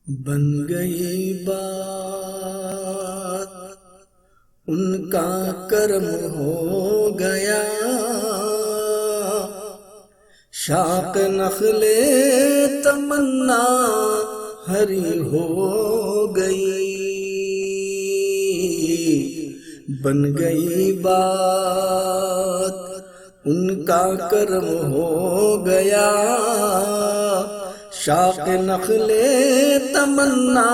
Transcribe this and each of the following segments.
بن گئی بات ان کا کرم ہو گیا، شاخ نخل تمنا ہری ہو گئی۔ بن گئی بات ان کا کرم ہو گیا، شاخ نخل تمنا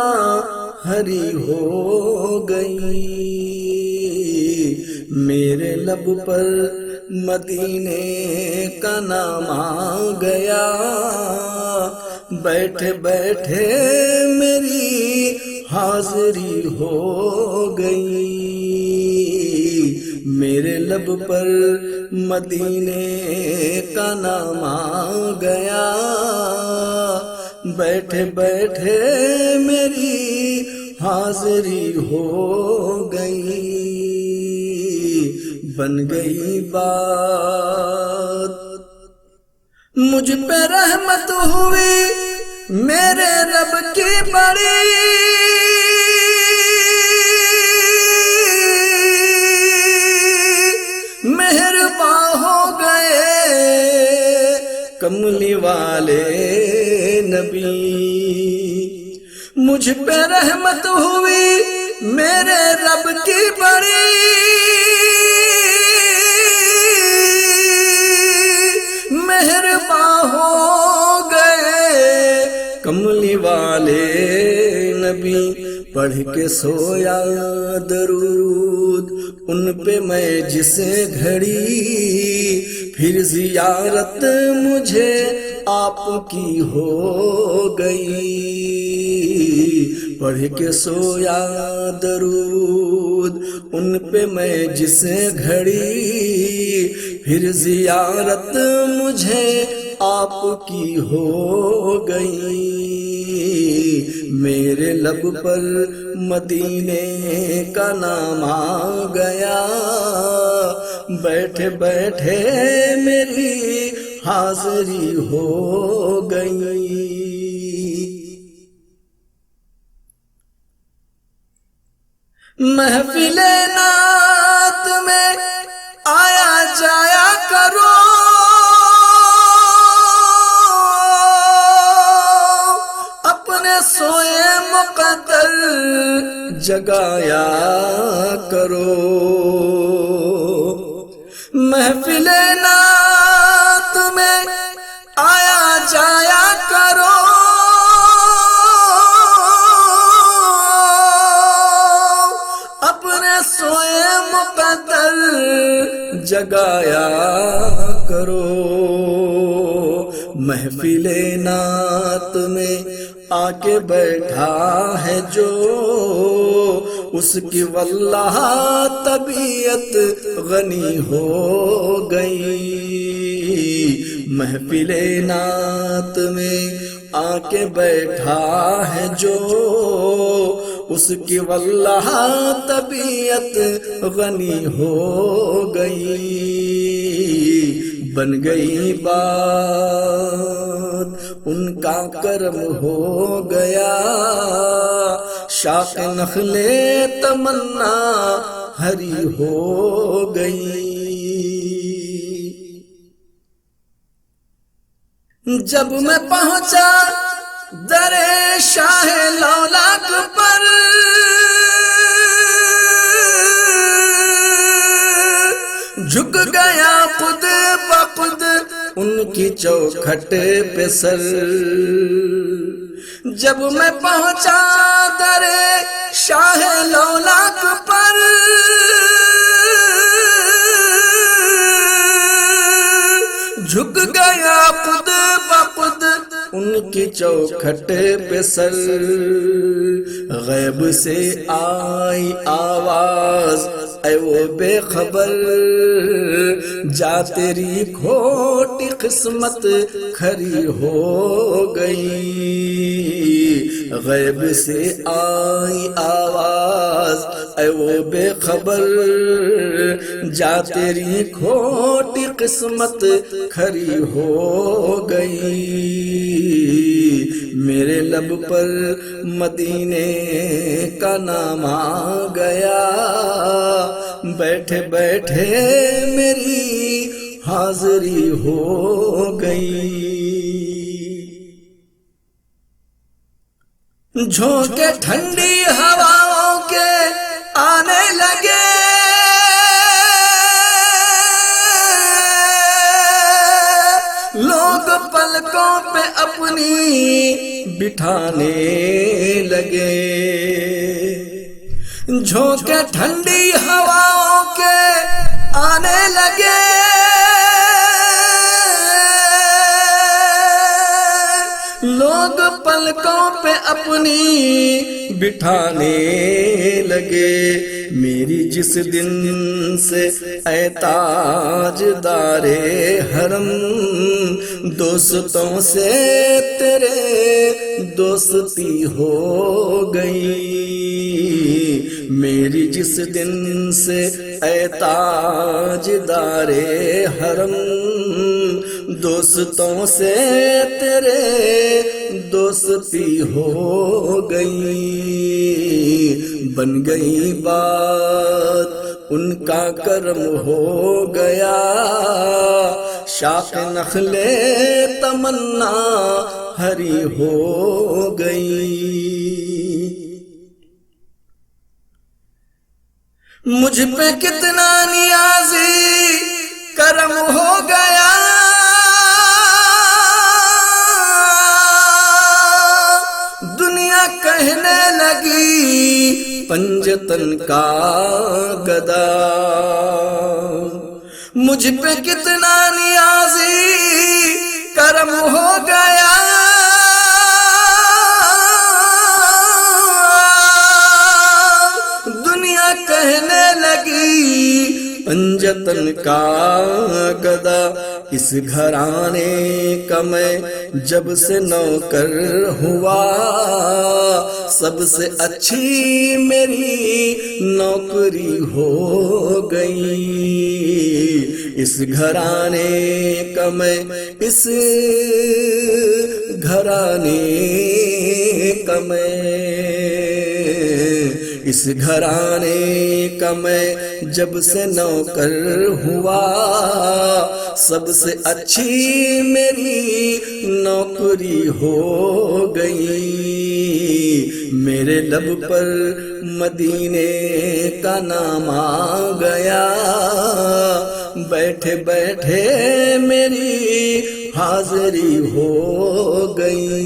ہری ہو گئی۔ میرے لب پر مدینے کا نام آ گیا، بیٹھے بیٹھے میری حاضری ہو گئی۔ میرے لب پر مدینے کا نام آ گیا، بیٹھے بیٹھے میری حاضری ہو گئی۔ بن گئی بات مجھ پہ رحمت ہوئی میرے رب کی بڑی، مہرباں ہو گئے کملی والے نبی۔ مجھ پہ رحمت ہوئی میرے رب کی بڑی، مہرباں ہو گئے کملی والے نبی۔ پڑھ کے سویا درود ان پہ میں جسے گھڑی، پھر زیارت مجھے آپ کی ہو گئی۔ پڑھ کے سویا درود ان پہ میں جسے گھڑی، پھر زیارت مجھے آپ کی ہو گئی۔ میرے لب پر مدینے کا نام آ گیا، بیٹھے بیٹھے میری حاضری ہو گئی۔ محفل نعت میں آیا جایا کرو، اپنے سوئے مقدر جگایا کرو۔ محفل نعت میں آیا جایا کرو، اپنے سوئے مقدر جگایا کرو۔ محفل نعت میں آ کے بیٹھا ہے جو، اس کی واللہ طبیعت غنی ہو گئی۔ محفل نعت میں آ کے بیٹھا ہے جو، اس کی واللہ طبیعت غنی ہو گئی۔ بن گئی بات ان کا کرم ہو گیا، شاخ نخل تمنا ہری ہو گئی۔ جب میں پہنچا در شاہ لولاک پر، جھک گیا خود بخود ان کی چوکھٹ پہ سر۔ جب میں پہنچا در شاہ لولاک پر، جھک گیا خود بخود ان کی چوکھٹ پہ سر۔ غیب سے آئی آواز اے وہ بے خبر، جا تیری کھوٹی قسمت کھری ہو گئی۔ غیب سے آئی آواز اے وہ بے خبر، جا تیری کھوٹی قسمت کھری ہو گئی۔ میرے لب پر مدینے کا نام آ گیا، بیٹھے بیٹھے میری حاضری ہو گئی۔ جھونکے ٹھنڈی ہواؤں کے آنے لگے، لوگ پلکوں پہ اپنی بٹھانے لگے۔ جھونکے ٹھنڈی ہواؤں کے آنے لگے، لوگ پلکوں پہ اپنی بٹھانے لگے۔ میری جس دن سے اے تاج دار حرم، دوستوں سے تیرے دوستی ہو گئی۔ میری جس دن سے اے تاج دار حرم، دوستوں سے تیرے دوستی ہو گئی۔ بن گئی بات ان کا کرم ہو گیا، شاخ نخل تمنا ہری ہو گئی۔ مجھ پہ کتنا نیازی کرم ہو گیا، دنیا کہنے لگی پنجتن کا گدا۔ مجھ پہ کتنا نیازی کرم ہو گیا، دنیا کہنے لگی پنجتن کا گدا۔ اس گھرانے کا میں جب سے نوکر ہوا، سب سے اچھی میری نوکری ہو گئی۔ اس گھرانے کا میں، اس گھرانے کا میں، اس گھرانے کا میں جب سے نوکر ہوا، سب سے اچھی میری نوکری ہو گئی۔ میرے لب پر مدینے کا نام آ گیا، بیٹھے بیٹھے میری حاضری ہو گئی۔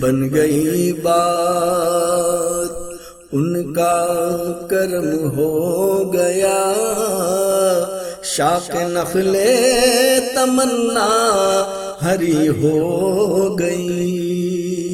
بن گئی بات ان کا کرم ہو گیا، شاخ نخل تمنا ہری ہو گئی۔